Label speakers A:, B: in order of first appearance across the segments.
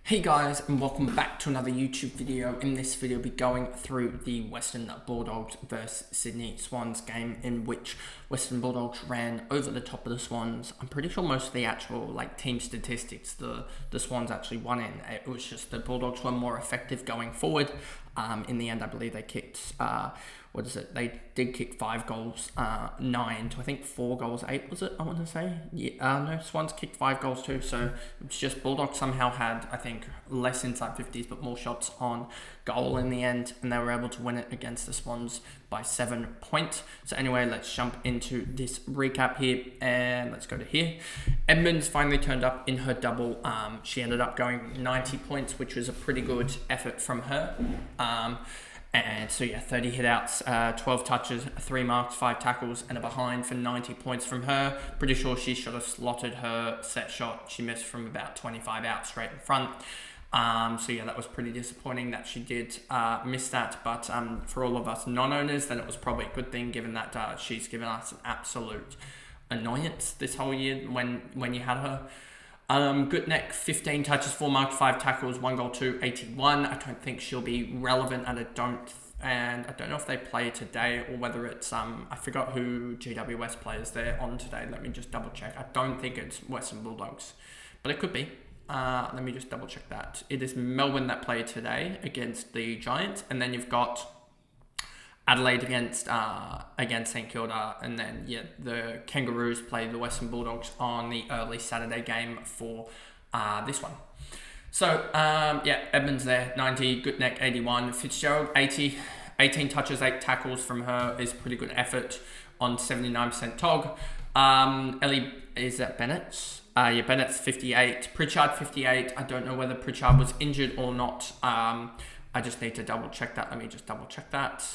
A: Hey guys, and welcome back to another YouTube video. In this video, we'll be going through the Western Bulldogs versus Sydney Swans game, in which Western Bulldogs ran over the top of the Swans. I'm pretty sure most of the actual team statistics, the Swans actually won in. It was just the Bulldogs were more effective going forward. In the end, I believe they kicked, they did kick 5 goals, 9 to I think 4 goals, 8 was it, I want to say? Yeah, no, Swans kicked 5 goals too, so it's just Bulldogs somehow had, I think, less inside 50s, but more shots on goal in the end, and they were able to win it against the Swans by 7 points. So anyway, let's jump into this recap here, and let's go to here. Edmonds finally turned up in her double. She ended up going 90 points, which was a pretty good effort from her. And so yeah, 30 hit-outs, 12 touches, 3 marks, 5 tackles, and a behind for 90 points from her. Pretty sure she should have slotted her set shot. She missed from about 25 out straight in front. So yeah, that was pretty disappointing that she did miss that. But for all of us non-owners, then it was probably a good thing, given that she's given us an absolute annoyance this whole year when you had her. Good neck, 15 touches, 4 marks, 5 tackles, 1 goal, 2, 81. I don't think she'll be relevant, and I don't know if they play today or whether it's I forgot who GWS players they're on today. Let me just double check. I don't think it's Western Bulldogs, but it could be. Let me just double check that. It is Melbourne that play today against the Giants, and then you've got Adelaide against St Kilda, and then yeah, the Kangaroos play the Western Bulldogs on the early Saturday game for this one. So yeah, Edmonds there, 90, Goodneck 81, Fitzgerald 80, 18 touches, 8 tackles from her is pretty good effort on 79% TOG. Ellie, is that Bennett's? Yeah, Bennett's 58, Pritchard 58. I don't know whether Pritchard was injured or not. I just need to double check that. Let me just double check that.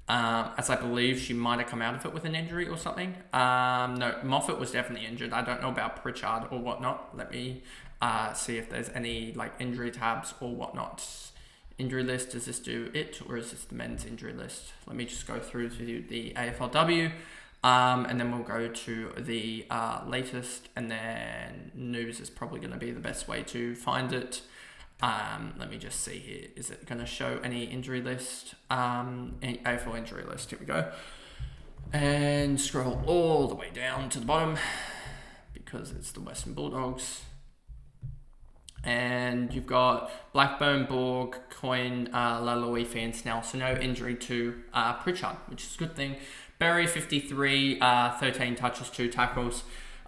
A: As I believe she might have come out of it with an injury or something. No, Moffat was definitely injured. I don't know about Pritchard or whatnot. Let me see if there's any injury tabs or whatnot. Injury list, does this do it, or is this the men's injury list? Let me just go through to the AFLW, and then we'll go to the latest, and then news is probably going to be the best way to find it. Let me just see here. Is it going to show any injury list? AFL injury list. Here we go. And scroll all the way down to the bottom because it's the Western Bulldogs. And you've got Blackburn, Borg, Coyne, Laloifi, and Snell. So no injury to Pritchard, which is a good thing. Berry, 53, 13 touches, 2 tackles.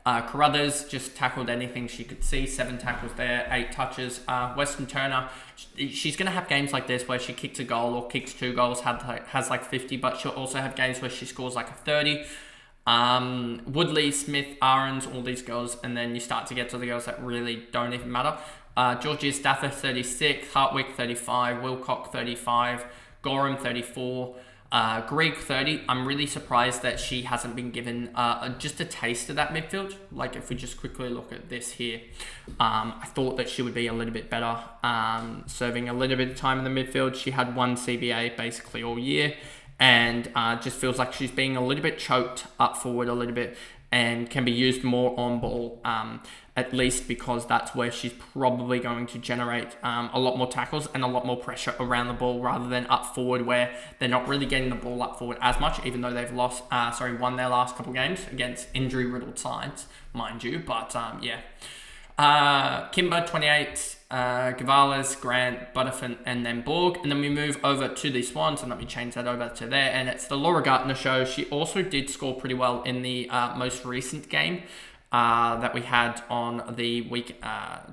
A: Carruthers just tackled anything she could see, 7 tackles there, 8 touches. Weston Turner, she's going to have games like this where she kicks a goal or kicks 2 goals, has 50, but she'll also have games where she scores a 30. Woodley, Smith, Aarons, all these girls, and then you start to get to the girls that really don't even matter. Georgia Stafford, 36, Hartwick, 35, Wilcock, 35, Gorham, 34, Greig, 30. I'm really surprised that she hasn't been given just a taste of that midfield. If we just quickly look at this here, I thought that she would be a little bit better, serving a little bit of time in the midfield. She had 1 CBA basically all year, and just feels like she's being a little bit choked up forward a little bit, and can be used more on ball, at least because that's where she's probably going to generate a lot more tackles and a lot more pressure around the ball, rather than up forward, where they're not really getting the ball up forward as much, even though they've won their last couple games against injury-riddled sides, mind you. But Kimber, 28, Gavalas, Grant, Butterfin, and then Borg. And then we move over to the Swans, and let me change that over to there. And it's the Laura Gartner show. She also did score pretty well in the most recent game that we had on the week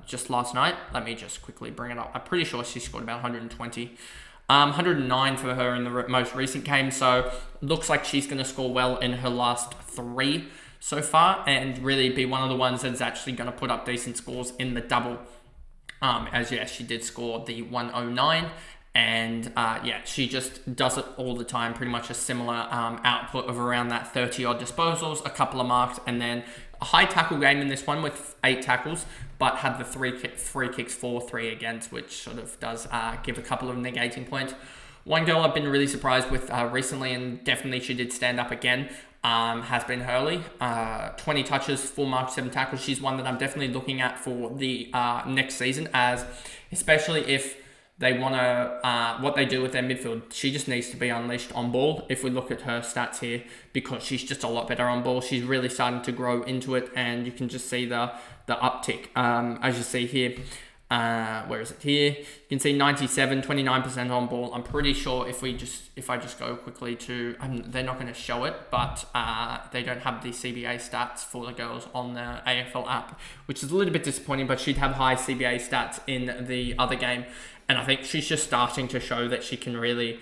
A: just last night. Let me just quickly bring it up. I'm pretty sure she scored about 120. 109 for her in the most recent game. So looks like she's going to score well in her last 3 so far, and really be one of the ones that's actually going to put up decent scores in the double. As yeah, she did score the 109, and yeah, she just does it all the time. Pretty much a similar output of around that 30 odd disposals, a couple of marks, and then a high tackle game in this one with 8 tackles, but had the 3 kicks for, 3 against, which sort of does give a couple of negating points. One girl I've been really surprised with recently, and definitely she did stand up again, has been Hurley. 20 touches, 4 marks, 7 tackles. She's one that I'm definitely looking at for the next season, as especially if they want to, what they do with their midfield. She just needs to be unleashed on ball. If we look at her stats here, because she's just a lot better on ball, she's really starting to grow into it, and you can just see the uptick. As you see here, where is it here? You can see 97, 29% on ball. I'm pretty sure if I just go quickly to, they're not going to show it, but they don't have the CBA stats for the girls on the AFL app, which is a little bit disappointing, but she'd have high CBA stats in the other game. And I think she's just starting to show that she can really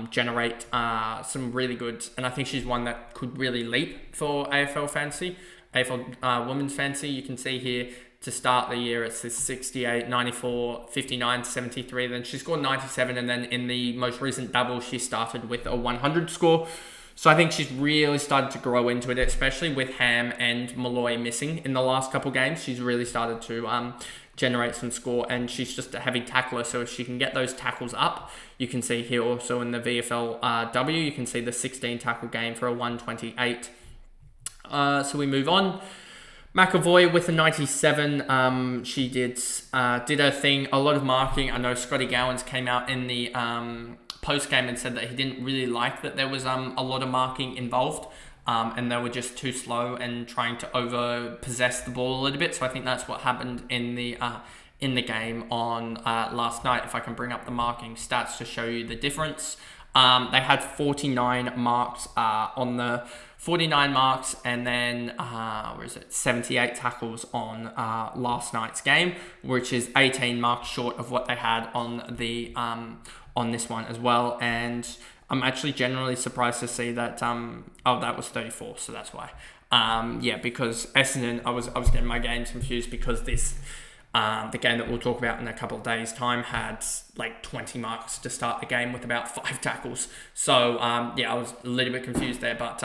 A: generate some really good, and I think she's one that could really leap for AFL fantasy, AFL women's fantasy. You can see here, to start the year, it's this 68, 94, 59, 73. Then she scored 97, and then in the most recent double, she started with a 100 score. So I think she's really started to grow into it, especially with Ham and Malloy missing in the last couple games. She's really started to generate some score, and she's just a heavy tackler. So if she can get those tackles up, you can see here also in the VFLW, you can see the 16 tackle game for a 128. So we move on. McAvoy with a 97, she did her thing, a lot of marking. I know Scotty Gowans came out in the post-game and said that he didn't really like that there was a lot of marking involved, and they were just too slow and trying to over-possess the ball a little bit. So I think that's what happened in the game on last night. If I can bring up the marking stats to show you the difference. They had 49 marks on the 49 marks, and then 78 tackles on last night's game, which is 18 marks short of what they had on the on this one as well. And I'm actually generally surprised to see that that was 34, so that's why. Because Essendon, I was getting my games confused, because this the game that we'll talk about in a couple of days' time had like 20 marks to start the game with about 5 tackles. So I was a little bit confused there, but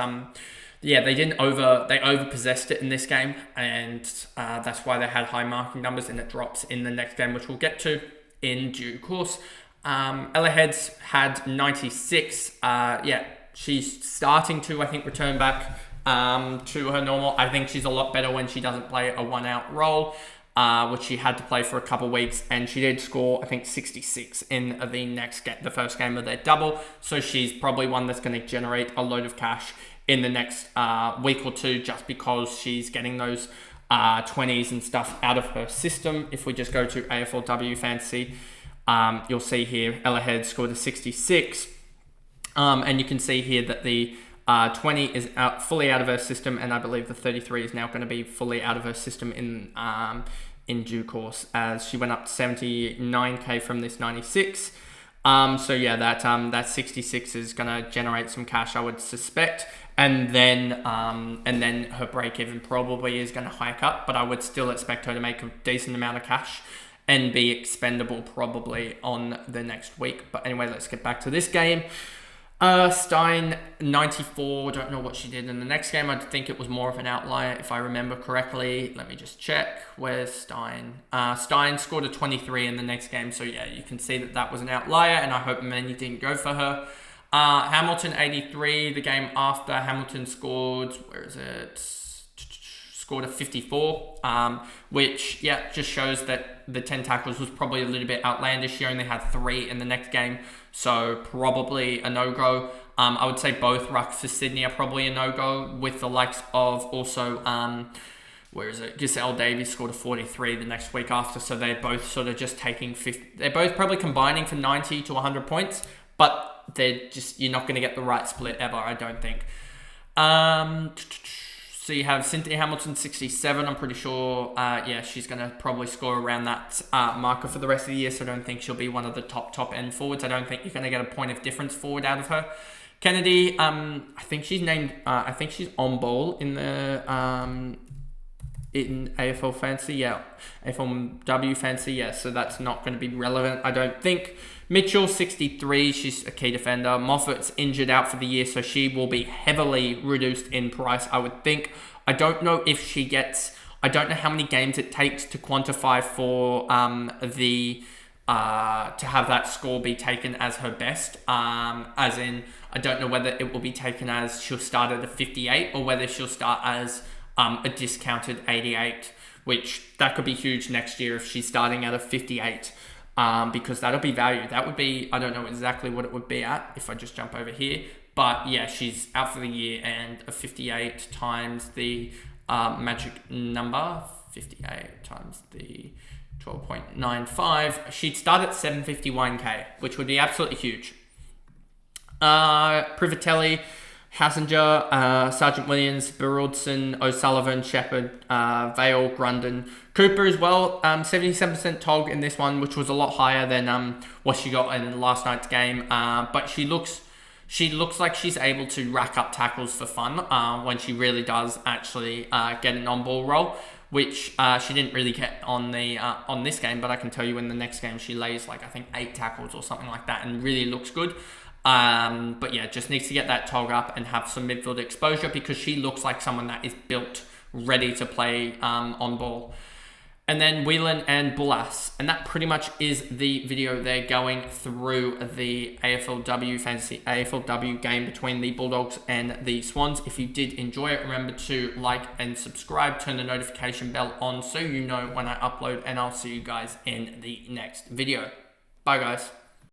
A: they overpossessed it in this game, and that's why they had high marking numbers, and it drops in the next game, which we'll get to in due course. Ella Heads had 96. She's starting to, I think, return back to her normal. I think she's a lot better when she doesn't play a one-out role, which she had to play for a couple of weeks, and she did score, I think, 66 in the first game of their double. So she's probably one that's going to generate a load of cash in the next week or two, just because she's getting those 20s and stuff out of her system. If we just go to AFLW Fantasy, you'll see here Ella Head scored a 66, and you can see here that the 20 is fully out of her system, and I believe the 33 is now going to be fully out of her system in due course, as she went up to 79k from this 96. That 66 is going to generate some cash, I would suspect, and then her break even probably is going to hike up, but I would still expect her to make a decent amount of cash and be expendable probably on the next week. But anyway, let's get back to this game. Stein, 94. Don't know what she did in the next game. I think it was more of an outlier, if I remember correctly. Let me just check. Where's Stein? Stein scored a 23 in the next game. So yeah, you can see that was an outlier, and I hope many didn't go for her. Hamilton, 83. The game after, Hamilton scored, scored a 54, which just shows that the 10 tackles was probably a little bit outlandish. She only had 3 in the next game, so probably a no-go. I would say both rucks for Sydney are probably a no-go, with the likes of also, Giselle Davies scored a 43 the next week after, so they're both sort of just taking 50. They're both probably combining for 90 to 100 points, but you're not going to get the right split ever, I don't think. So you have Cynthia Hamilton, 67. I'm pretty sure, she's going to probably score around that marker for the rest of the year, so I don't think she'll be one of the top end forwards. I don't think you're going to get a point of difference forward out of her. Kennedy, I think she's on ball in the in AFL Fantasy, AFLW Fantasy, so that's not going to be relevant, I don't think. Mitchell, 63, she's a key defender. Moffat's injured out for the year, so she will be heavily reduced in price, I would think. I don't know if she gets, I don't know how many games it takes to quantify for the to have that score be taken as her best, as in, I don't know whether it will be taken as she'll start at a 58 or whether she'll start as a discounted 88, which that could be huge next year if she's starting at a 58, because that'll be value. That would be, I don't know exactly what it would be at if I just jump over here, but yeah, she's out for the year, and a 58 times the magic number, 58 times the 12.95, she'd start at 751k, which would be absolutely huge. Privatelli, Hassinger, Sergeant Williams, Biraldson, O'Sullivan, Shepherd, Vale, Grundon, Cooper as well. 77% TOG in this one, which was a lot higher than what she got in last night's game. But she looks like she's able to rack up tackles for fun when she really does actually get an on-ball role, which she didn't really get on this game. But I can tell you in the next game she lays like, I think, 8 tackles or something like that, and really looks good. But yeah, just needs to get that TOG up and have some midfield exposure, because she looks like someone that is built ready to play on ball. And then Whelan and Bullas, and that pretty much is the video there going through the AFLW Fantasy AFLW game between the Bulldogs and the Swans. If you did enjoy it, remember to like and subscribe, turn the notification bell on so you know when I upload, and I'll see you guys in the next video. Bye guys.